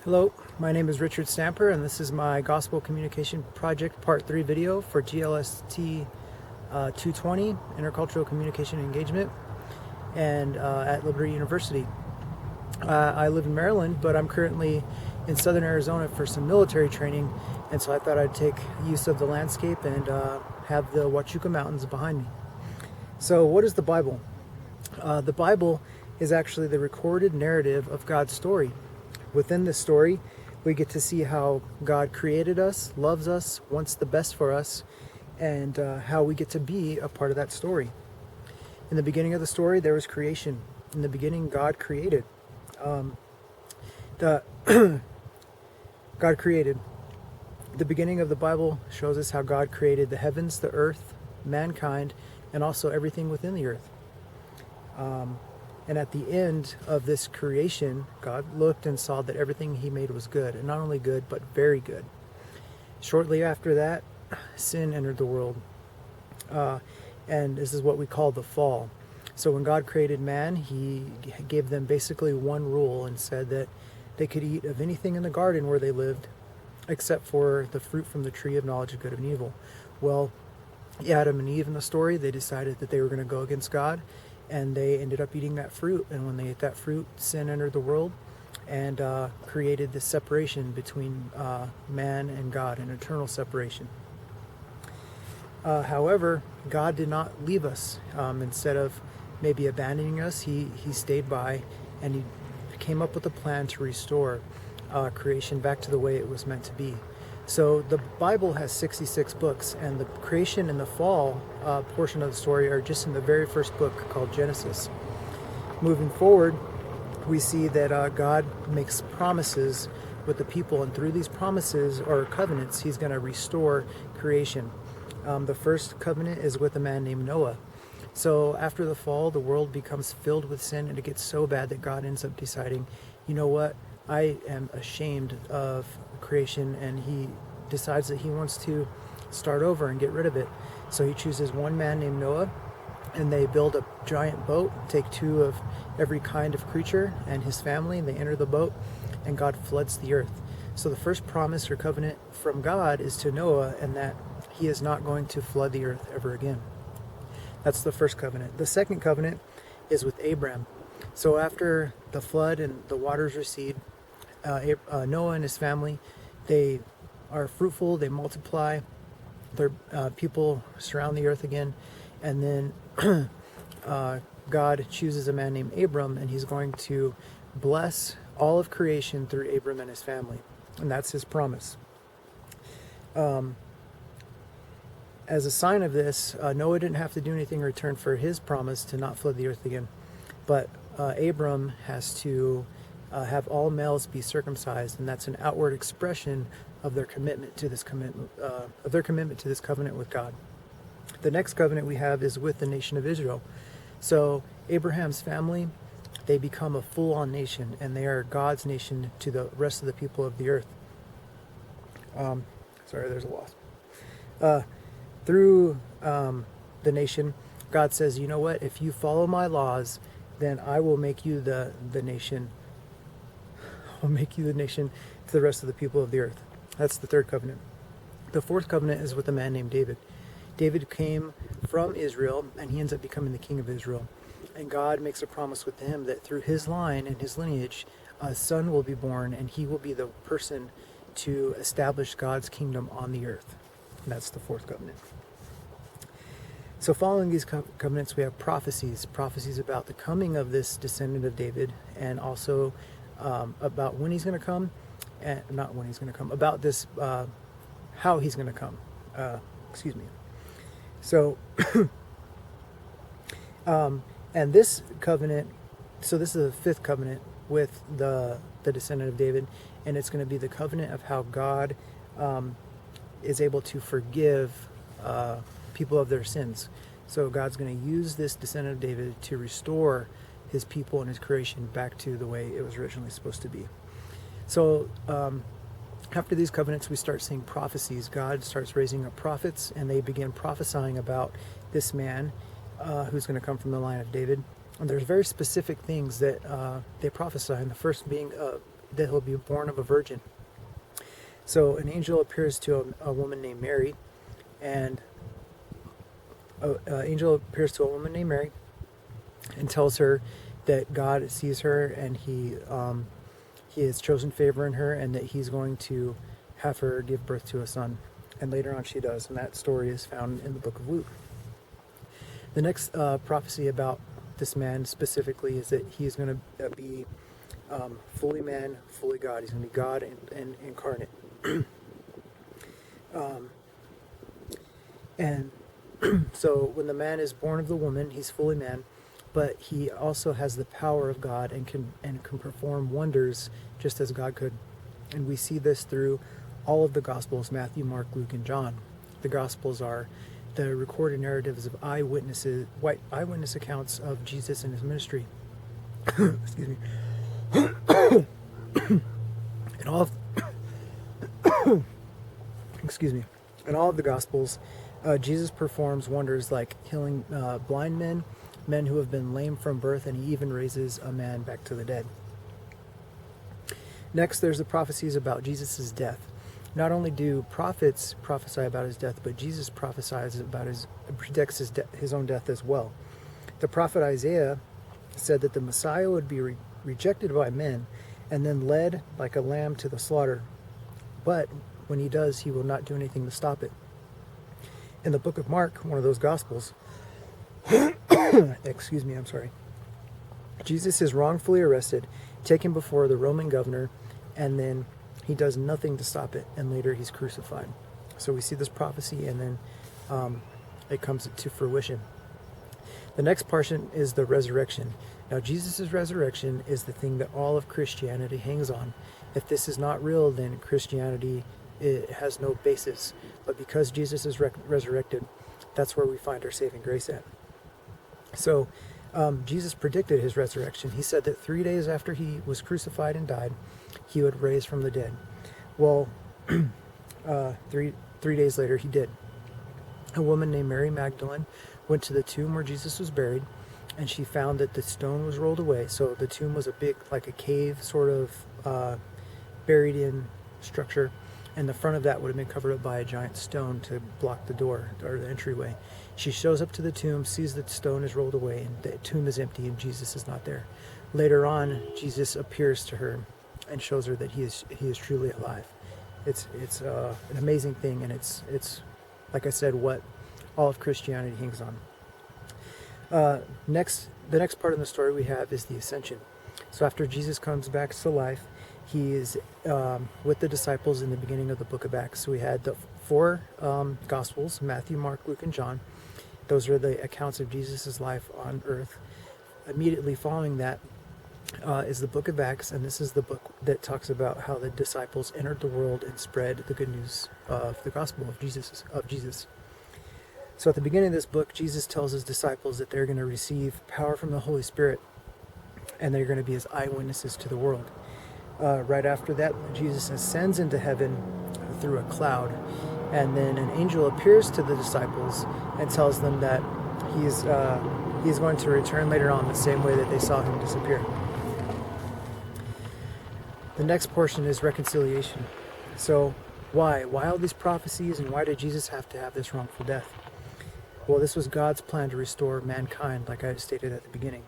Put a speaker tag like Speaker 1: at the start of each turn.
Speaker 1: Hello, my name is Richard Stamper, and this is my Gospel Communication Project Part 3 video for GLST 220, Intercultural Communication Engagement, and at Liberty University. I live in Maryland, but I'm currently in southern Arizona for some military training, and so I thought I'd take use of the landscape and have the Huachuca Mountains behind me. So what is the Bible? The Bible is actually the recorded narrative of God's story. Within this story, we get to see how God created us, loves us, wants the best for us, and how we get to be a part of that story. In the beginning of the story, there was creation. In the beginning, God created. God created. The beginning of the Bible shows us how God created the heavens, the earth, mankind, and also everything within the earth. And at the end of this creation, God looked and saw that everything he made was good. And not only good, but very good. Shortly after that, sin entered the world. And this is what we call the fall. So when God created man, he gave them basically one rule and said that they could eat of anything in the garden where they lived, except for the fruit from the tree of knowledge of good and evil. Well, Adam and Eve in the story, they decided that they were going to go against God. And they ended up eating that fruit. And when they ate that fruit, sin entered the world and created this separation between man and God, an eternal separation. However, God did not leave us. Instead of maybe abandoning us, he stayed by and he came up with a plan to restore creation back to the way it was meant to be. So the Bible has 66 books, and the creation and the fall portion of the story are just in the very first book called Genesis. Moving forward, we see that God makes promises with the people, and through these promises or covenants, he's going to restore creation. The first covenant is with a man named Noah. So after the fall, the world becomes filled with sin, and it gets so bad that God ends up deciding, you know what? I am ashamed of creation, and he decides that he wants to start over and get rid of it. So he chooses one man named Noah, and they build a giant boat, take two of every kind of creature and his family, and they enter the boat, and God floods the earth. So the first promise or covenant from God is to Noah, and that he is not going to flood the earth ever again. That's the first covenant. The second covenant is with Abraham. So after the flood and the waters recede, Noah and his family, they are fruitful, they multiply, their people surround the earth again, and then God chooses a man named Abram, and he's going to bless all of creation through Abram and his family, and that's his promise. As a sign of this, Noah didn't have to do anything in return for his promise to not flood the earth again, but Abram has to have all males be circumcised, and that's an outward expression of their commitment to this covenant with God. The next covenant we have is with the nation of Israel. So Abraham's family, they become a full-on nation, and they are God's nation to the rest of the people of the earth. Sorry, there's a wasp. Through the nation, God says, you know what? If you follow my laws, then I will make you the nation. I'll make you the nation to the rest of the people of the earth. That's the third covenant. The fourth covenant is with a man named David. David came from Israel, and he ends up becoming the king of Israel. And God makes a promise with him that through his line and his lineage, a son will be born, and he will be the person to establish God's kingdom on the earth. And that's the fourth covenant. So following these covenants, we have prophecies about the coming of this descendant of David, and also about when he's going to come, and not when he's going to come, about this, how he's going to come. Excuse me. So, and this covenant, so this is the fifth covenant with the descendant of David, and it's going to be the covenant of how God is able to forgive people of their sins. So God's going to use this descendant of David to restore his people and his creation back to the way it was originally supposed to be. So after these covenants, we start seeing prophecies. God starts raising up prophets, and they begin prophesying about this man who's going to come from the line of David. And there's very specific things that they prophesy, and the first being he'll be born of a virgin. So an angel appears to a woman named Mary, and and tells her that God sees her, and he has chosen favor in her, and that he's going to have her give birth to a son. And later on she does, and that story is found in the book of Luke. The next prophecy about this man specifically is that he's going to be fully man, fully God. He's going to be God and incarnate. And so when the man is born of the woman, he's fully man, but he also has the power of God and can perform wonders just as God could. And we see this through all of the Gospels: Matthew, Mark, Luke, and John. The Gospels are the recorded narratives of eyewitness accounts of Jesus and his ministry. Excuse me. And all of excuse me. In all of the Gospels, Jesus performs wonders like healing blind men who have been lame from birth, and he even raises a man back to the dead. Next, there's the prophecies about Jesus' death. Not only do prophets prophesy about his death, but Jesus predicts his own death as well. The prophet Isaiah said that the Messiah would be rejected by men and then led like a lamb to the slaughter. But when he does, he will not do anything to stop it. In the book of Mark, one of those Gospels, excuse me, I'm sorry. Jesus is wrongfully arrested, taken before the Roman governor, and then he does nothing to stop it, and later he's crucified. So we see this prophecy, and then it comes to fruition. The next portion is the resurrection. Now, Jesus' resurrection is the thing that all of Christianity hangs on. If this is not real, then Christianity, it has no basis. But because Jesus is resurrected, that's where we find our saving grace at. So Jesus predicted his resurrection. He said that 3 days after he was crucified and died, he would raise from the dead. Well, three days later, he did. A woman named Mary Magdalene went to the tomb where Jesus was buried, and she found that the stone was rolled away. So the tomb was a big, like a cave, sort of buried in structure, and the front of that would have been covered up by a giant stone to block the door or the entryway. She shows up to the tomb, sees that the stone is rolled away, and the tomb is empty, and Jesus is not there. Later on, Jesus appears to her and shows her that he is truly alive. It's an amazing thing, and it's like I said, what all of Christianity hangs on. The next part of the story we have is the ascension. So after Jesus comes back to life, he is with the disciples in the beginning of the book of Acts. So we had the four Gospels: Matthew, Mark, Luke, and John. Those are the accounts of Jesus' life on earth. Immediately following that is the book of Acts, and this is the book that talks about how the disciples entered the world and spread the good news of the gospel of Jesus. So at the beginning of this book, Jesus tells his disciples that they're going to receive power from the Holy Spirit, and they're going to be his eyewitnesses to the world. Right after that, Jesus ascends into heaven through a cloud, and then an angel appears to the disciples and tells them that he's going to return later on the same way that they saw him disappear. The next portion is reconciliation. So why all these prophecies, and why did Jesus have to have this wrongful death? Well, this was God's plan to restore mankind, like I stated at the beginning.